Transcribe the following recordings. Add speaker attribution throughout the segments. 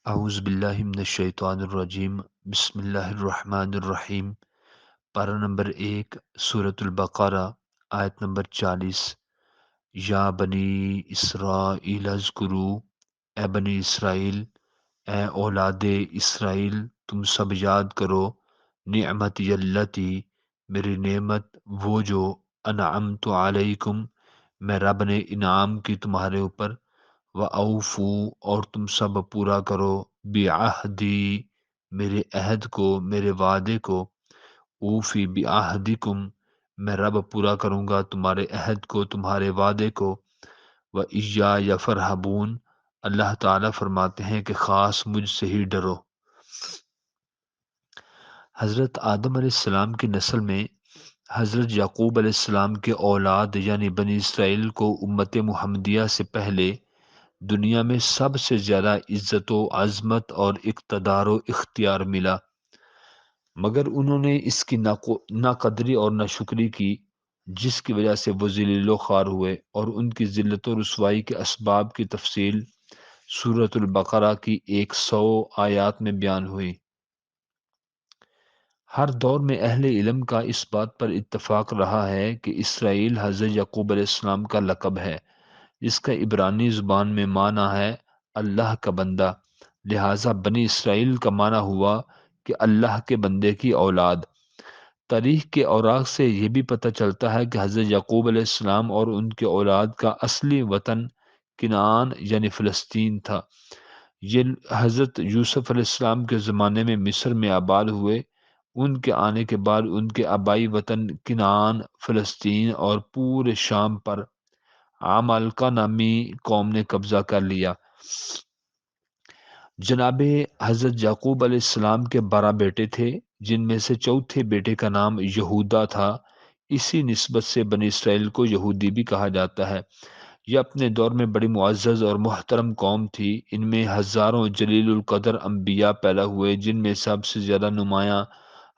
Speaker 1: اعوذ باللہ من الشیطان الرجیم بسم اللہ الرحمن الرحیم۔ پارہ نمبر 1 سورۃ البقرہ، آیت نمبر 40۔ یا بنی اسرائیل اذکروا، اے بنی اسرائیل، اے اولاد اسرائیل، تم سب یاد کرو نعمتی اللتی، میری نعمت وہ جو انعمت علیکم، میں رب نے انعام کی تمہارے اوپر، وَأَوْفُوا، اور تم سب پورا کرو، بعہدی، میرے عہد کو، میرے وعدے کو، اوفی بعہدکم، میں رب پورا کروں گا تمہارے عہد کو، تمہارے وعدے کو، وَإِيَّايَ فَارْهَبُونَ، اللہ تعالیٰ فرماتے ہیں کہ خاص مجھ سے ہی ڈرو۔ حضرت آدم علیہ السلام کی نسل میں حضرت یعقوب علیہ السلام کے اولاد یعنی بنی اسرائیل کو امت محمدیہ سے پہلے دنیا میں سب سے زیادہ عزت و عظمت اور اقتدار و اختیار ملا، مگر انہوں نے اس کی نہ قدری اور نہ شکری کی، جس کی وجہ سے وہ ذلیل و خوار ہوئے، اور ان کی ذلت و رسوائی کے اسباب کی تفصیل سورۃ البقرہ کی 100 آیات میں بیان ہوئی۔ ہر دور میں اہل علم کا اس بات پر اتفاق رہا ہے کہ اسرائیل حضرت یعقوب علیہ السلام کا لقب ہے، جس کا عبرانی زبان میں معنی ہے اللہ کا بندہ، لہٰذا بنی اسرائیل کا معنی ہوا کہ اللہ کے بندے کی اولاد۔ تاریخ کے اوراق سے یہ بھی پتہ چلتا ہے کہ حضرت یعقوب علیہ السلام اور ان کے اولاد کا اصلی وطن کنعان یعنی فلسطین تھا۔ یہ حضرت یوسف علیہ السلام کے زمانے میں مصر میں آباد ہوئے، ان کے آنے کے بعد ان کے آبائی وطن کنعان، فلسطین اور پورے شام پر عمالقہ نامی قوم نے قبضہ کر لیا۔ جناب حضرت یعقوب علیہ السلام کے 12 بیٹے تھے، جن میں سے چوتھے بیٹے کا نام یہودا تھا۔ اسی نسبت سے بنی اسرائیل کو یہودی بھی کہا جاتا ہے۔ یہ اپنے دور میں بڑی معزز اور محترم قوم تھی۔ ان میں ہزاروں جلیل القدر انبیاء پیدا ہوئے، جن میں سب سے زیادہ نمایاں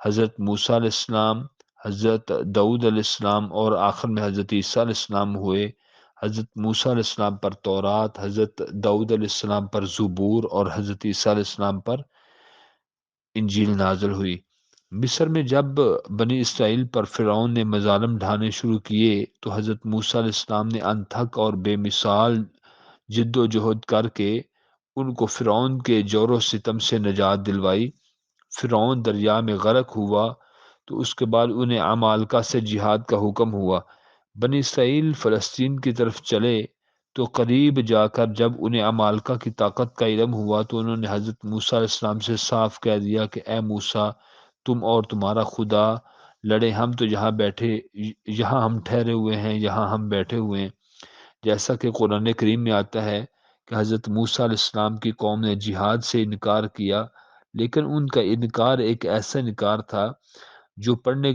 Speaker 1: حضرت موسیٰ علیہ السلام، حضرت داؤد علیہ السلام اور آخر میں حضرت عیسیٰ علیہ السلام ہوئے۔ حضرت موسیٰ علیہ السلام پر تورات، حضرت داؤد علیہ السلام پر زبور اور حضرت عیسیٰ علیہ السلام پر انجیل نازل ہوئی۔ مصر میں جب بنی اسرائیل پر فرعون نے مظالم ڈھانے شروع کیے تو حضرت موسیٰ علیہ السلام نے انتھک اور بے مثال جد و جہد کر کے ان کو فرعون کے جور و ستم سے نجات دلوائی۔ فرعون دریا میں غرق ہوا تو اس کے بعد انہیں عمالقہ سے جہاد کا حکم ہوا۔ بنی اسرائیل فلسطین کی طرف چلے تو قریب جا کر جب انہیں عمالقہ کی طاقت کا علم ہوا تو انہوں نے حضرت موسیٰ علیہ السلام سے صاف کہہ دیا کہ اے موسیٰ، تم اور تمہارا خدا لڑے، ہم تو یہاں ہم ٹھہرے ہوئے ہیں، یہاں ہم بیٹھے ہوئے ہیں۔ جیسا کہ قرآن کریم میں آتا ہے کہ حضرت موسیٰ علیہ السلام کی قوم نے جہاد سے انکار کیا، لیکن ان کا انکار ایک ایسا انکار تھا جو پڑھنے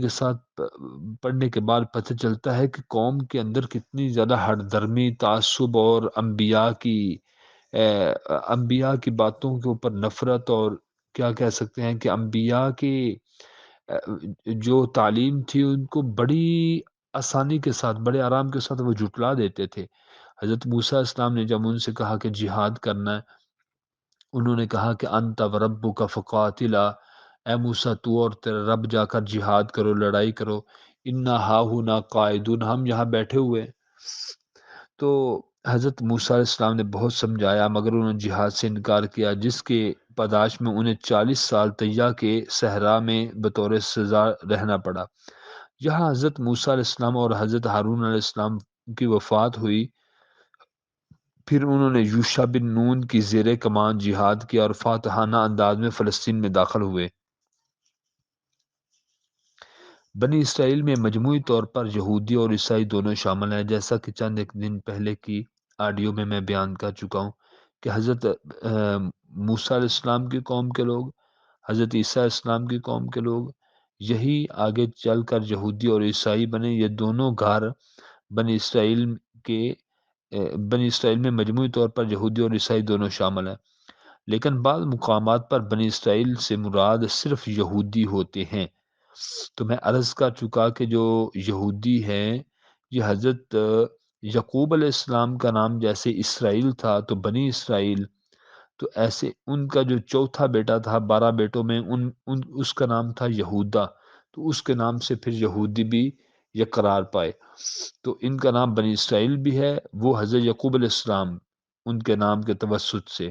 Speaker 1: کے بعد پتہ چلتا ہے کہ قوم کے اندر کتنی زیادہ ہٹ درمی، تعصب اور انبیاء کی باتوں کے اوپر نفرت، اور کیا کہہ سکتے ہیں کہ انبیاء کی جو تعلیم تھی ان کو بڑی آسانی کے ساتھ، بڑے آرام کے ساتھ وہ جھٹلا دیتے تھے۔ حضرت موسیٰ علیہ السلام نے جب ان سے کہا کہ جہاد کرنا ہے، انہوں نے کہا کہ انت وربک فقاتلا، اے موسیٰ تو اور تیرا رب جا کر جہاد کرو، لڑائی کرو، انا ہاہنا قاعدون، ہم یہاں بیٹھے ہوئے ہیں۔ تو حضرت موسیٰ علیہ السلام نے بہت سمجھایا مگر انہوں نے جہاد سے انکار کیا، جس کے پاداش میں انہیں 40 سال طیہ کے صحرا میں بطور سزا رہنا پڑا۔ یہاں حضرت موسیٰ علیہ السلام اور حضرت ہارون علیہ السلام کی وفات ہوئی، پھر انہوں نے یوشع بن نون کی زیر کمان جہاد کیا اور فاتحانہ انداز میں فلسطین میں داخل ہوئے۔ بنی اسرائیل میں مجموعی طور پر یہودی اور عیسائی دونوں شامل ہیں، جیسا کہ چند ایک دن پہلے کی آڈیو میں بیان کر چکا ہوں کہ حضرت موسیٰ علیہ السلام کی قوم کے لوگ، حضرت عیسیٰ علیہ السلام کی قوم کے لوگ، یہی آگے چل کر یہودی اور عیسائی بنے۔ یہ دونوں گھر بنی اسرائیل میں مجموعی طور پر یہودی اور عیسائی دونوں شامل ہیں، لیکن بعض مقامات پر بنی اسرائیل سے مراد صرف یہودی ہوتے ہیں۔ تو میں عرض کر چکا کہ جو یہودی ہیں یہ حضرت یعقوب علیہ السلام کا نام جیسے اسرائیل تھا تو بنی اسرائیل تو ایسے ان کا جو چوتھا بیٹا تھا 12 بیٹوں میں، اس کا نام تھا یہودا، تو اس کے نام سے پھر یہودی بھی یہ قرار پائے۔ تو ان کا نام بنی اسرائیل بھی ہے، وہ حضرت یعقوب علیہ السلام ان کے نام کے توسط سے،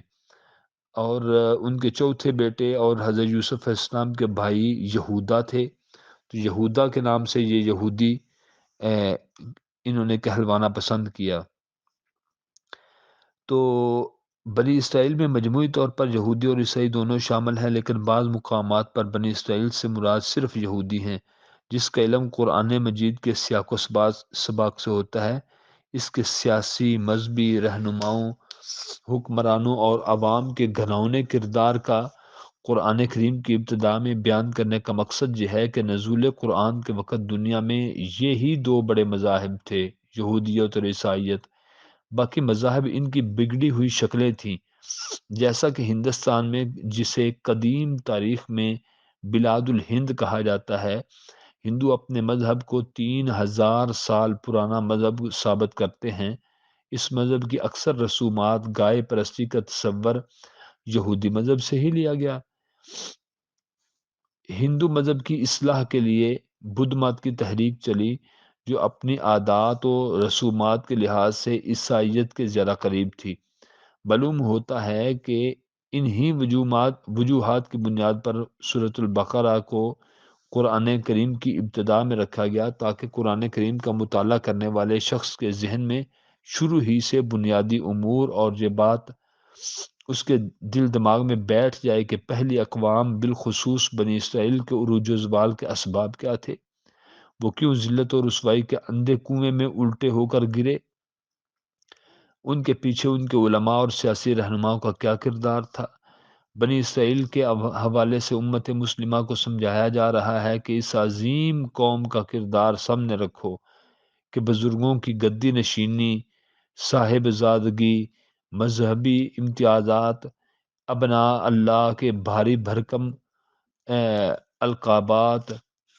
Speaker 1: اور ان کے چوتھے بیٹے اور حضرت یوسف علیہ السلام کے بھائی یہودا تھے، تو یہودا کے نام سے یہ یہودی انہوں نے کہلوانا پسند کیا۔ تو بنی اسرائیل میں مجموعی طور پر یہودی اور عیسائی دونوں شامل ہیں، لیکن بعض مقامات پر بنی اسرائیل سے مراد صرف یہودی ہیں، جس کا علم قرآن مجید کے سیاق و سباق سے ہوتا ہے۔ اس کے سیاسی، مذہبی رہنماؤں، حکمرانوں اور عوام کے گھناؤنے کردار کا قرآن کریم کی ابتدا میں بیان کرنے کا مقصد یہ ہے کہ نزول قرآن کے وقت دنیا میں یہی دو بڑے مذاہب تھے، یہودیت اور عیسائیت۔ باقی مذاہب ان کی بگڑی ہوئی شکلیں تھیں، جیسا کہ ہندوستان میں جسے قدیم تاریخ میں بلاد الہند کہا جاتا ہے، ہندو اپنے مذہب کو 3000 سال پرانا مذہب ثابت کرتے ہیں۔ اس مذہب کی اکثر رسومات، گائے پرستی کا تصور یہودی مذہب سے ہی لیا گیا۔ ہندو مذہب کی اصلاح کے لیے بدھ مت کی تحریک چلی، جو اپنی عادات و رسومات کے لحاظ سے عیسائیت کے زیادہ قریب تھی۔ معلوم ہوتا ہے کہ انہی وجوہات کی بنیاد پر سورۃ البقرہ کو قرآن کریم کی ابتدا میں رکھا گیا، تاکہ قرآن کریم کا مطالعہ کرنے والے شخص کے ذہن میں شروع ہی سے بنیادی امور اور یہ بات اس کے دل دماغ میں بیٹھ جائے کہ پہلی اقوام بالخصوص بنی اسرائیل کے عروج و زوال کے اسباب کیا تھے، وہ کیوں ذلت اور رسوائی کے اندھے کنویں میں الٹے ہو کر گرے، ان کے پیچھے ان کے علماء اور سیاسی رہنماؤں کا کیا کردار تھا۔ بنی اسرائیل کے حوالے سے امت مسلمہ کو سمجھایا جا رہا ہے کہ اس عظیم قوم کا کردار سامنے رکھو کہ بزرگوں کی گدی نشینی، صاحب زادگی، مذہبی امتیازات، ابناء اللہ کے بھاری بھرکم القابات،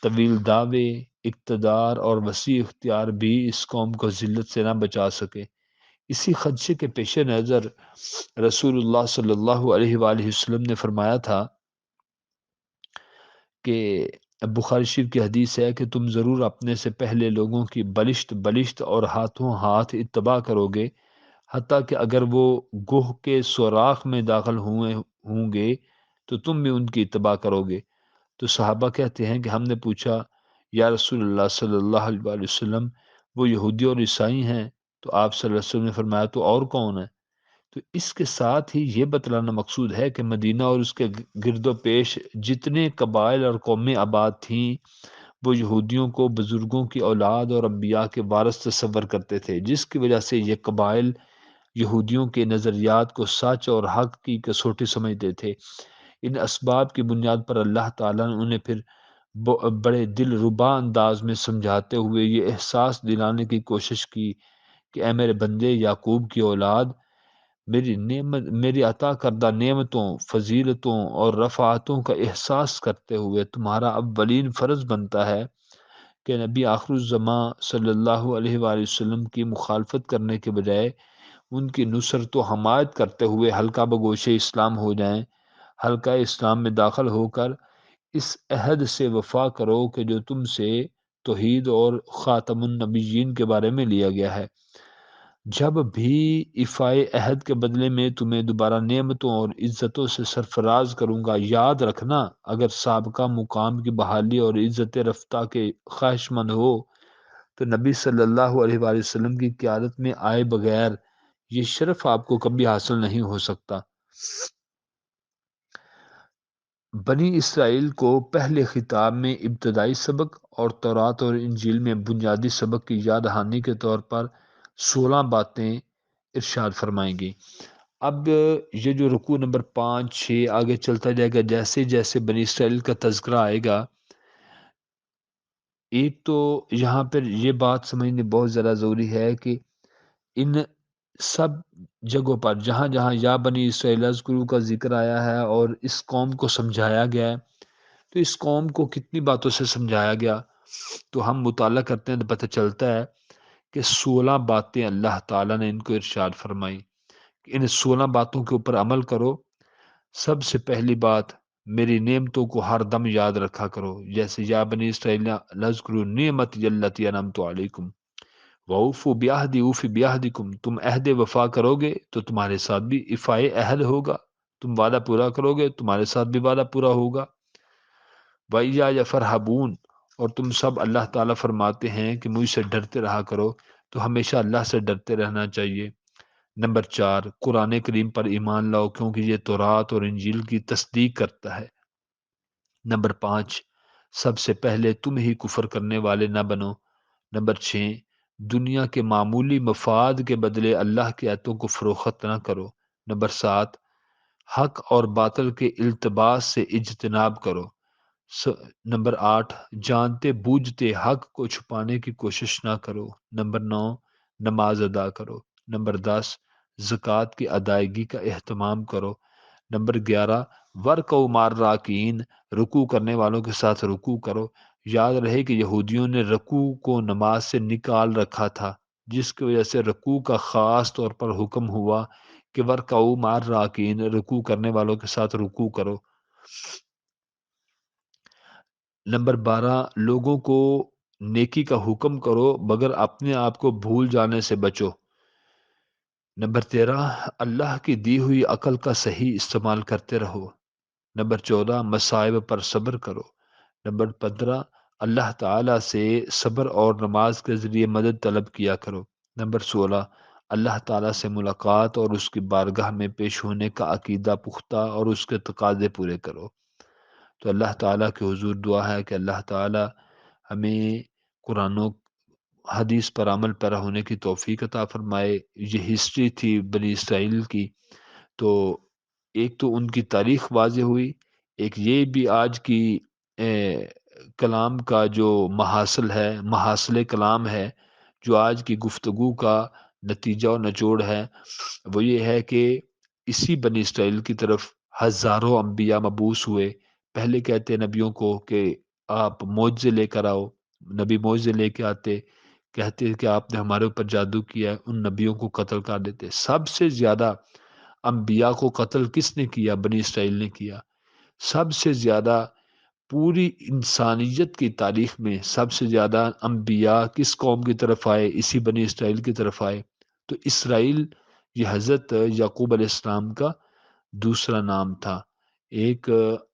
Speaker 1: طویل دعوے، اقتدار اور وسیع اختیار بھی اس قوم کو ذلت سے نہ بچا سکے۔ اسی خدشے کے پیش نظر رسول اللہ صلی اللہ علیہ وآلہ وسلم نے فرمایا تھا کہ بخاری شریف کی حدیث ہے کہ تم ضرور اپنے سے پہلے لوگوں کی بلشت اور ہاتھوں ہاتھ اتباع کرو گے، حتیٰ کہ اگر وہ گوہ کے سوراخ میں داخل ہوئے ہوں گے تو تم بھی ان کی اتباع کرو گے۔ تو صحابہ کہتے ہیں کہ ہم نے پوچھا، یا رسول اللہ صلی اللہ علیہ وآلہ وسلم، وہ یہودی اور عیسائی ہیں؟ تو آپ صلی اللہ علیہ وسلم نے فرمایا تو اور کون ہے؟ تو اس کے ساتھ ہی یہ بتلانا مقصود ہے کہ مدینہ اور اس کے گرد و پیش جتنے قبائل اور قومیں آباد تھیں، وہ یہودیوں کو بزرگوں کی اولاد اور انبیاء کے وارث تصور کرتے تھے، جس کی وجہ سے یہ قبائل یہودیوں کے نظریات کو سچ اور حق کی کسوٹی سمجھتے تھے۔ ان اسباب کی بنیاد پر اللہ تعالیٰ نے انہیں پھر بڑے دل ربا انداز میں سمجھاتے ہوئے یہ احساس دلانے کی کوشش کی کہ اے میرے بندے یعقوب کی اولاد، میری عطا کردہ نعمتوں، فضیلتوں اور رفعتوں کا احساس کرتے ہوئے تمہارا اولین فرض بنتا ہے کہ نبی آخر الزماں صلی اللہ علیہ وآلہ وسلم کی مخالفت کرنے کے بجائے ان کی نصرت و حمایت کرتے ہوئے حلقہ بگوش اسلام ہو جائیں، حلقہ اسلام میں داخل ہو کر اس عہد سے وفا کرو کہ جو تم سے توحید اور خاتم النبیین کے بارے میں لیا گیا ہے۔ جب بھی ایفائے عہد کے بدلے میں تمہیں دوبارہ نعمتوں اور عزتوں سے سرفراز کروں گا، یاد رکھنا اگر سابقہ مقام کی بحالی اور عزت رفتہ کے خواہش مند ہو تو نبی صلی اللہ علیہ وآلہ وسلم کی قیادت میں آئے بغیر یہ شرف آپ کو کبھی حاصل نہیں ہو سکتا۔ بنی اسرائیل کو پہلے خطاب میں ابتدائی سبق اور تورات اور انجیل میں بنیادی سبق کی یاد دہانی کے طور پر 16 باتیں ارشاد فرمائیں گی۔ اب یہ جو رکوع نمبر 5 6 آگے چلتا جائے گا، جیسے جیسے بنی اسرائیل کا تذکرہ آئے گا، ایک تو یہاں پر یہ بات سمجھنی بہت زیادہ ضروری ہے کہ ان سب جگہوں پر جہاں جہاں یا بنی اسرائیل اذکروا کا ذکر آیا ہے اور اس قوم کو سمجھایا گیا ہے، تو اس قوم کو کتنی باتوں سے سمجھایا گیا، تو ہم مطالعہ کرتے ہیں تو پتہ چلتا ہے کہ 16 باتیں اللہ تعالیٰ نے ان کو ارشاد فرمائی کہ ان 16 باتوں کے اوپر عمل کرو سب سے پہلی بات، میری نعمتوں کو ہر دم یاد رکھا کرو، جیسے یا بنی اسرائیل لذکروا نعمتی التی انعمت علیکم وَأَوْفُوا بِعَهْدِي أُوفِ بِعَهْدِكُمْ، تم عہد وفا کرو گے تو تمہارے ساتھ بھی افائے عہد ہوگا، تم وعدہ پورا کرو گے تمہارے ساتھ بھی وعدہ پورا ہوگا۔ وَإِيَّايَ فَارْهَبُونِ، اور تم سب اللہ تعالیٰ فرماتے ہیں کہ مجھ سے ڈرتے رہا کرو، تو ہمیشہ اللہ سے ڈرتے رہنا چاہیے۔ نمبر 4، قرآن کریم پر ایمان لاؤ کیونکہ یہ تورات اور انجیل کی تصدیق کرتا ہے۔ نمبر 5، سب سے پہلے تم ہی کفر کرنے والے نہ بنو۔ نمبر 6، دنیا کے معمولی مفاد کے بدلے اللہ کی آیتوں کو فروخت نہ کرو۔ نمبر 7، حق اور باطل کے التباس سے اجتناب کرو۔ نمبر 8، جانتے بوجھتے حق کو چھپانے کی کوشش نہ کرو۔ نمبر 9، نماز ادا کرو۔ نمبر 10، زکوٰۃ کی ادائیگی کا اہتمام کرو۔ نمبر 11، ورکعوا مع الراکعین، رکوع کرنے والوں کے ساتھ رکوع کرو۔ یاد رہے کہ یہودیوں نے رکوع کو نماز سے نکال رکھا تھا، جس کی وجہ سے رکوع کا خاص طور پر حکم ہوا کہ ورکعوا مع الراکعین، رکوع کرنے والوں کے ساتھ رکوع کرو۔ نمبر 12، لوگوں کو نیکی کا حکم کرو مگر اپنے آپ کو بھول جانے سے بچو۔ نمبر 13، اللہ کی دی ہوئی عقل کا صحیح استعمال کرتے رہو۔ نمبر 14، مصائب پر صبر کرو۔ نمبر 15، اللہ تعالیٰ سے صبر اور نماز کے ذریعے مدد طلب کیا کرو۔ نمبر 16، اللہ تعالیٰ سے ملاقات اور اس کی بارگاہ میں پیش ہونے کا عقیدہ پختہ اور اس کے تقاضے پورے کرو۔ تو اللہ تعالیٰ کے حضور دعا ہے کہ اللہ تعالیٰ ہمیں قرآن و حدیث پر عمل پیرا ہونے کی توفیق عطا فرمائے۔ یہ ہسٹری تھی بنی اسرائیل کی، تو ایک تو ان کی تاریخ واضح ہوئی، ایک یہ بھی آج کی کلام کا جو محاصل ہے، محاصل کلام ہے، جو آج کی گفتگو کا نتیجہ اور نچوڑ ہے، وہ یہ ہے کہ اسی بنی اسرائیل کی طرف ہزاروں انبیاء مبعوث ہوئے۔ پہلے کہتے نبیوں کو کہ آپ معجزے لے کر آؤ، نبی معجزے لے کے آتے، کہتے کہ آپ نے ہمارے اوپر جادو کیا ہے، ان نبیوں کو قتل کر دیتے۔ سب سے زیادہ انبیاء کو قتل کس نے کیا؟ بنی اسرائیل نے کیا۔ سب سے زیادہ پوری انسانیت کی تاریخ میں سب سے زیادہ انبیاء کس قوم کی طرف آئے؟ اسی بنی اسرائیل کی طرف آئے۔ تو اسرائیل یہ حضرت یعقوب علیہ السلام کا دوسرا نام تھا۔ ایک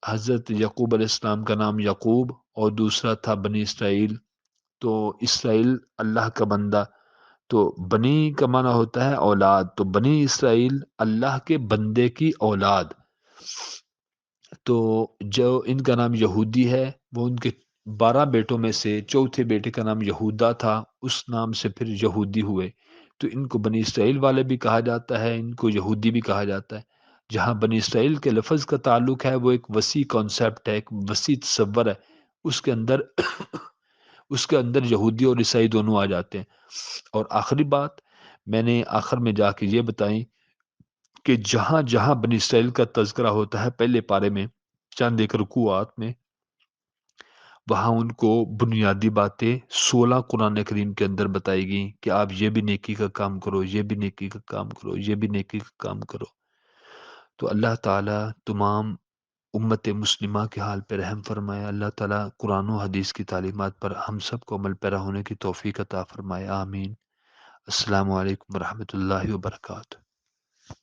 Speaker 1: حضرت یعقوب علیہ السلام کا نام یعقوب اور دوسرا تھا بنی اسرائیل۔ تو اسرائیل اللہ کا بندہ، تو بنی کا معنی ہوتا ہے اولاد، تو بنی اسرائیل اللہ کے بندے کی اولاد۔ تو جو ان کا نام یہودی ہے، وہ ان کے 12 بیٹوں میں سے چوتھے بیٹے کا نام یہودا تھا، اس نام سے پھر یہودی ہوئے۔ تو ان کو بنی اسرائیل والے بھی کہا جاتا ہے، ان کو یہودی بھی کہا جاتا ہے۔ جہاں بنی اسرائیل کے لفظ کا تعلق ہے، وہ ایک وسیع کانسیپٹ ہے، ایک وسیع تصور ہے، اس کے اندر اس کے اندر یہودی اور عیسائی دونوں آ جاتے ہیں۔ اور آخری بات میں نے آخر میں جا کے یہ بتائی کہ جہاں جہاں بنی اسرائیل کا تذکرہ ہوتا ہے پہلے پارے میں چند ایک رکوعات میں، وہاں ان کو بنیادی باتیں 16 قرآن کریم کے اندر بتائی گئیں کہ آپ یہ بھی نیکی کا کام کرو، یہ بھی نیکی کا کام کرو، یہ بھی نیکی کا کام کرو۔ تو اللہ تعالیٰ تمام امت مسلمہ کے حال پہ رحم فرمائے۔ اللہ تعالیٰ قرآن و حدیث کی تعلیمات پر ہم سب کو عمل پیرا ہونے کی توفیق عطا فرمائے، آمین۔ السلام علیکم ورحمۃ اللہ وبرکاتہ۔